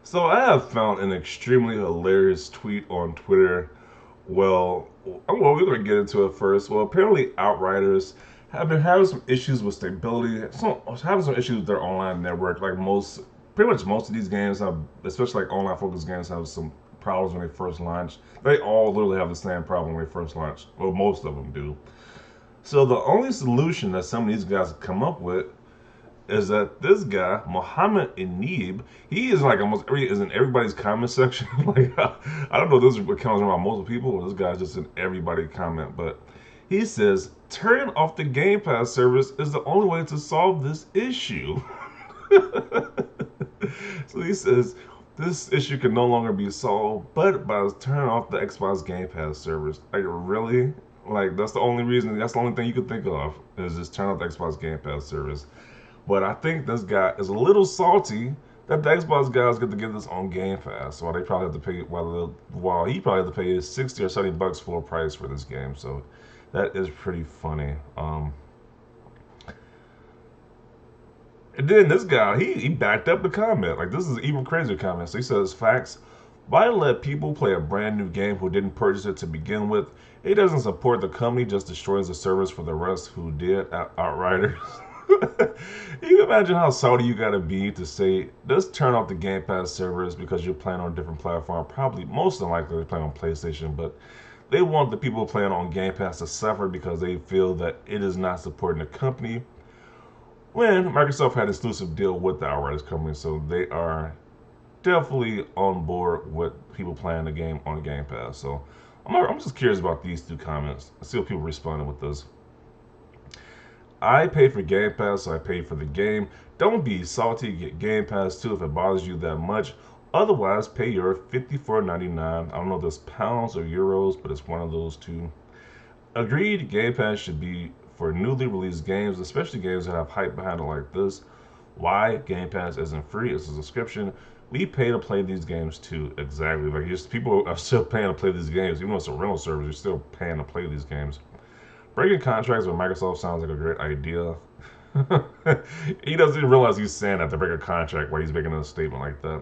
So I have found an extremely hilarious tweet on Twitter. We're going to get into it first. Well, apparently Outriders have been having some issues with stability, having some issues with their online network. Pretty much most of these games have, especially like online focused games, have some problems when they first launch. They all literally have the same problem when they first launch. Well, most of them do. So the only solution that some of these guys have come up with is that this guy, Mohammed Inib, he is like is in everybody's comment section. Like I don't know if this counts around multiple people, or this guy's just in everybody's comment, but he says turning off the Game Pass service is the only way to solve this issue. So he says this issue can no longer be solved, but by turning off the Xbox Game Pass service. Like really? Like that's the only reason. That's the only thing you could think of is just turn off the Xbox Game Pass service. But I think this guy is a little salty that the Xbox guys get to get this on Game Pass, while they probably have to pay while he probably have to pay his $60 or $70 full price for this game. So that is pretty funny. And then this guy, he backed up the comment. Like this is an even crazier comment. So he says, "Facts. Why let people play a brand new game who didn't purchase it to begin with? It doesn't support the company, just destroys the service for the rest who did. Outriders." You can imagine how salty you gotta be to say, let's turn off the Game Pass servers because you're playing on a different platform. Probably most than likely they're playing on PlayStation, but they want the people playing on Game Pass to suffer because they feel that it is not supporting the company. When Microsoft had an exclusive deal with the Outriders company, so they are definitely on board with people playing the game on Game Pass. So I'm just curious about these two comments. Let's see what people responded with this. I pay for Game Pass, so I pay for the game. Don't be salty, get Game Pass too if it bothers you that much. Otherwise, pay your $54.99. I don't know if that's pounds or euros, but it's one of those two. Agreed, Game Pass should be for newly released games, especially games that have hype behind it like this. Why Game Pass isn't free, it's a subscription. We pay to play these games too. Exactly. Like just people are still paying to play these games. Even though it's a rental service, you're still paying to play these games. Breaking contracts with Microsoft sounds like a great idea. He doesn't even realize he's saying that to break a contract while he's making a statement like that.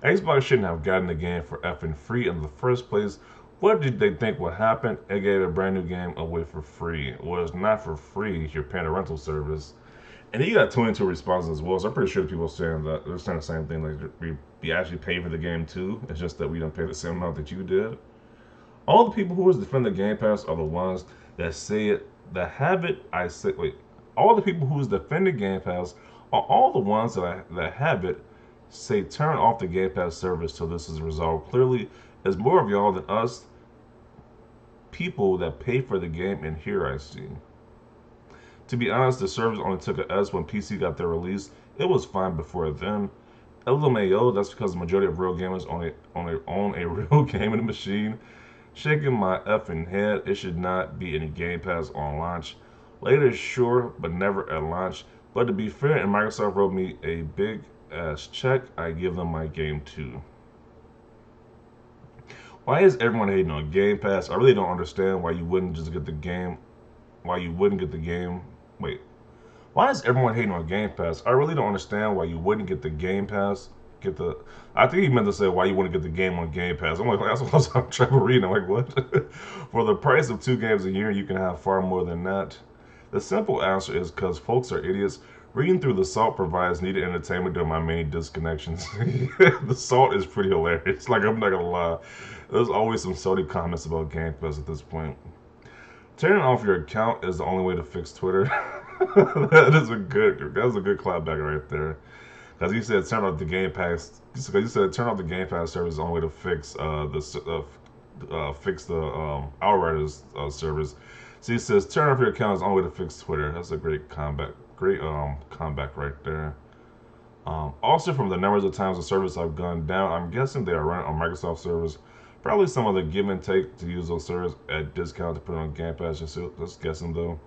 Xbox shouldn't have gotten the game for effing free in the first place. What did they think would happen? It gave a brand new game away for free. Well, it's not for free. You're paying a rental service. And he got 22 responses as well, so I'm pretty sure people are saying that they're saying the same thing. Like we actually pay for the game too. It's just that we don't pay the same amount that you did. All the people who defend the Game Pass are the ones that say it, that have it. I say, wait. All the people who defending Game Pass are all the ones that have it. Say turn off the Game Pass service till this is resolved. Clearly, there's more of y'all than us people that pay for the game. And here I see. To be honest, the service only took a S when PC got their release. It was fine before then. LMAO, that's because the majority of real gamers only own a real gaming machine. Shaking my effing head, it should not be any Game Pass on launch. Later, sure, but never at launch. But to be fair, and Microsoft wrote me a big ass check, I give them my game too. Why is everyone hating on Game Pass? I really don't understand why you wouldn't just get the game. Why you wouldn't get the game? Wait, why is everyone hating on Game Pass? I really don't understand why you wouldn't get the Game Pass. Get the. I think he meant to say why you wouldn't get the game on Game Pass. I'm like, that's what I'm trying to read. I'm like, what? For the price of 2 games a year, you can have far more than that. The simple answer is because folks are idiots. Reading through the salt provides needed entertainment during my many disconnections. The salt is pretty hilarious. Like I'm not gonna lie, there's always some salty comments about Game Pass at this point. Turning off your account is the only way to fix Twitter. That's a good clapback right there. Because he said turn off the Game Pass. Because he said turn off the Game Pass service is the only way to fix fix the Outriders service. So he says turn off your account is the only way to fix Twitter. That's a great comeback right there. Also, from the numbers of times the service have gone down, I'm guessing they are running on Microsoft servers. Probably some of the give and take to use those servers at discount to put it on Game Pass. Just guessing though.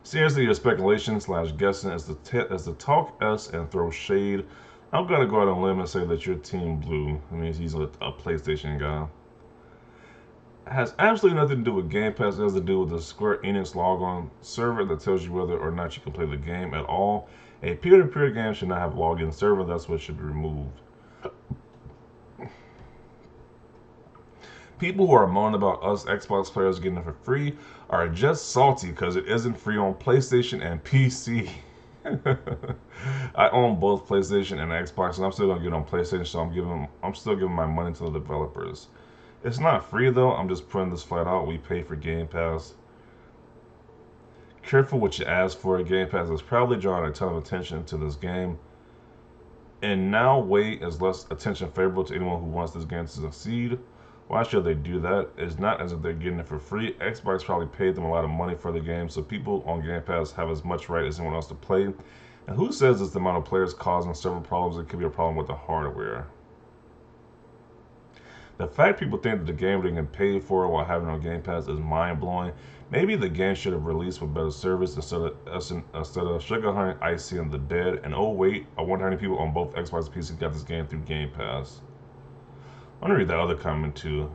Seriously, your speculation slash guessing is the talk S and throw shade. I'm gonna go out on a limb and say that your team blue. I mean, he's a PlayStation guy. It has absolutely nothing to do with Game Pass. It has to do with the Square Enix logon server that tells you whether or not you can play the game at all. A peer-to-peer game should not have login server. That's what should be removed. People who are moaning about us Xbox players getting it for free are just salty because it isn't free on PlayStation and PC. I own both PlayStation and Xbox, and I'm still gonna get on PlayStation, so I'm still giving my money to the developers. It's not free though. I'm just putting this flat out. We pay for Game Pass. Careful what you ask for. Game Pass is probably drawing a ton of attention to this game, and now weight is less attention favorable to anyone who wants this game to succeed. Why should they do that? It's not as if they're getting it for free. Xbox probably paid them a lot of money for the game, so people on Game Pass have as much right as anyone else to play. And who says it's the amount of players causing several problems? It could be a problem with the hardware. The fact people think that the game they can pay for while having it on Game Pass is mind-blowing. Maybe the game should have released with better service instead of sugar honey icy and the dead. And oh wait, I wonder how many people on both Xbox and PC got this game through Game Pass. I want to read that other comment too.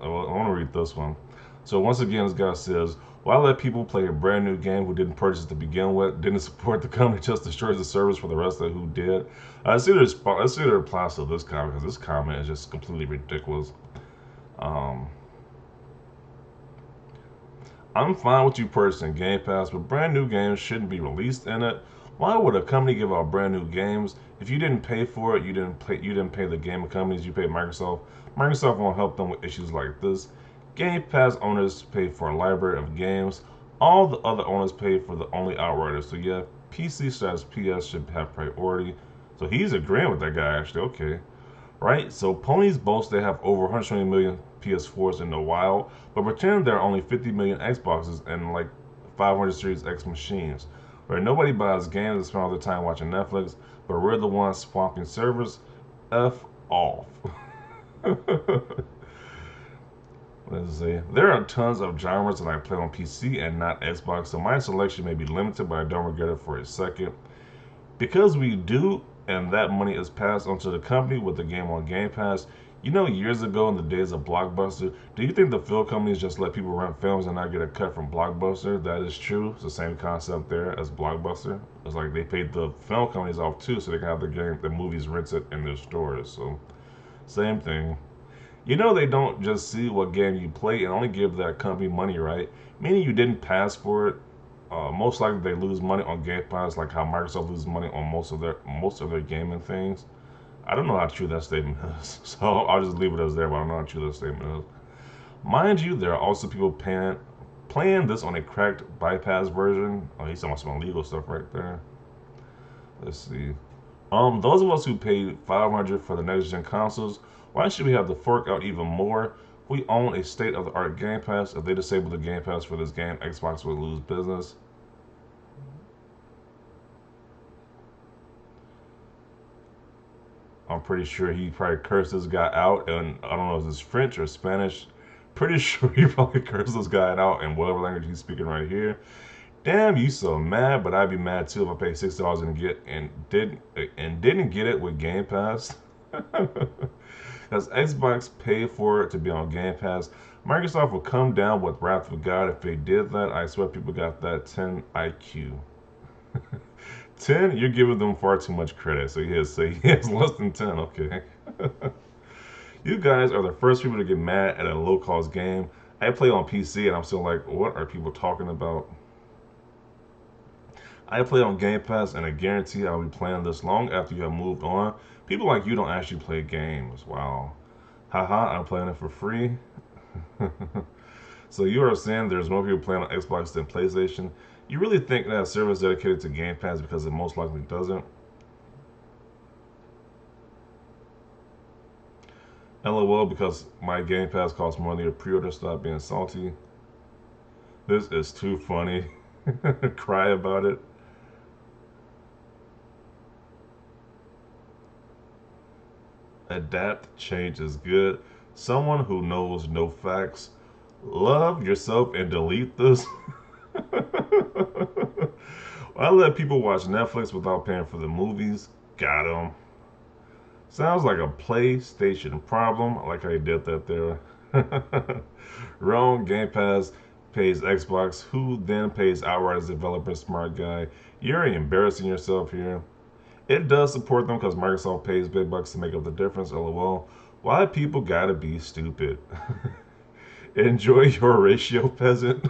I want to read this one. So once again, this guy says, "Why let people play a brand new game who didn't purchase it to begin with, didn't support the company, just destroys the service for the rest of who did?" Let's see the replies to this comment because this comment is just completely ridiculous. Um, I'm fine with you purchasing Game Pass, but brand new games shouldn't be released in it. Why would a company give out brand new games? If you didn't pay for it, you didn't pay the gaming companies, you paid Microsoft. Microsoft won't help them with issues like this. Game Pass owners pay for a library of games. All the other owners pay for the only Outriders. So yeah, PC/PS should have priority. So he's agreeing with that guy actually. Okay. Right? So ponies boast they have over 120 million PS4s in the wild, but pretend there are only 50 million Xboxes and like 500 Series X machines. Right? Nobody buys games and spend all their time watching Netflix, but we're the ones swamping servers. F off. Let's see. There are tons of genres that I play on PC and not Xbox, so my selection may be limited, but I don't regret it for a second. Because we do, and that money is passed on to the company with the game on Game Pass. You know, years ago in the days of Blockbuster, do you think the film companies just let people rent films and not get a cut from Blockbuster? That is true. It's the same concept there as Blockbuster. It's like they paid the film companies off too, so they can have the movies rented in their stores. So, same thing. You know they don't just see what game you play and only give that company money, right? Meaning you didn't pass for it. Most likely they lose money on Game Pass, like how Microsoft loses money on most of their gaming things. I don't know how true that statement is, so I'll just leave it as there. But I don't know how true that statement is. Mind you, there are also people playing this on a cracked bypass version. Oh, he's talking about some illegal stuff right there. Let's see. Those of us who paid 500 for the next gen consoles, why should we have to fork out even more? We own a state-of-the-art Game Pass. If they disable the Game Pass for this game, Xbox would lose business. I'm pretty sure he probably cursed this guy out, and I don't know if it's French or Spanish. Pretty sure he probably cursed this guy out in whatever language he's speaking right here. Damn, you so mad, but I'd be mad too if I paid $6 and didn't get it with Game Pass. Because Xbox paid for it to be on Game Pass. Microsoft would come down with wrath of God if they did that. I swear people got that 10 IQ. 10? You're giving them far too much credit. So he has less than 10. Okay. You guys are the first people to get mad at a low-cost game. I play on PC and I'm still like, what are people talking about? I play on Game Pass and I guarantee I'll be playing this long after you have moved on. People like you don't actually play games. Wow. Haha, I'm playing it for free. So you are saying there's more people playing on Xbox than PlayStation? You really think that service dedicated to Game Pass because it most likely doesn't? LOL, because my Game Pass costs money to pre-order, stop being salty. This is too funny. Cry about it. Adapt, change is good. Someone who knows no facts. Love yourself and delete this. I let people watch Netflix without paying for the movies. Got them. Sounds like a PlayStation problem. I like how you did that there. Wrong. Game Pass pays Xbox, who then pays Outriders developer Smart Guy. You're embarrassing yourself here. It does support them because Microsoft pays big bucks to make up the difference, lol. Why people gotta be stupid? Enjoy your ratio, peasant.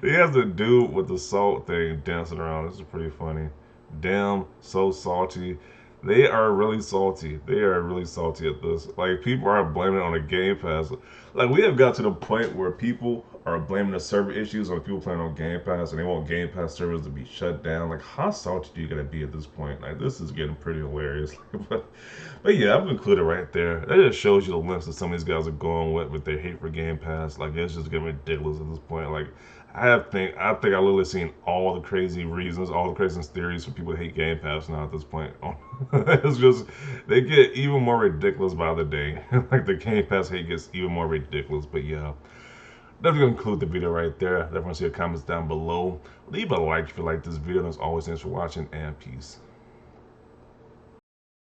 He has a dude with the salt thing dancing around. This is pretty funny. Damn, so salty. They are really salty. They are really salty at this. Like, people are blaming it on the Game Pass. Like, we have got to the point where people are blaming the server issues on people playing on Game Pass, and they want Game Pass servers to be shut down. Like, how salty do you gotta be at this point? Like, this is getting pretty hilarious. But yeah, I've included right there. That just shows you the lengths that some of these guys are going with their hate for Game Pass. Like, it's just getting ridiculous at this point. Like, I literally seen all the crazy reasons, all the crazy theories for people to hate Game Pass now at this point. It's just they get even more ridiculous by the day. Like, the Game Pass hate gets even more ridiculous. But yeah, that's gonna conclude the video right there. Definitely see your comments down below. Leave a like if you like this video. And as always, thanks for watching, and peace.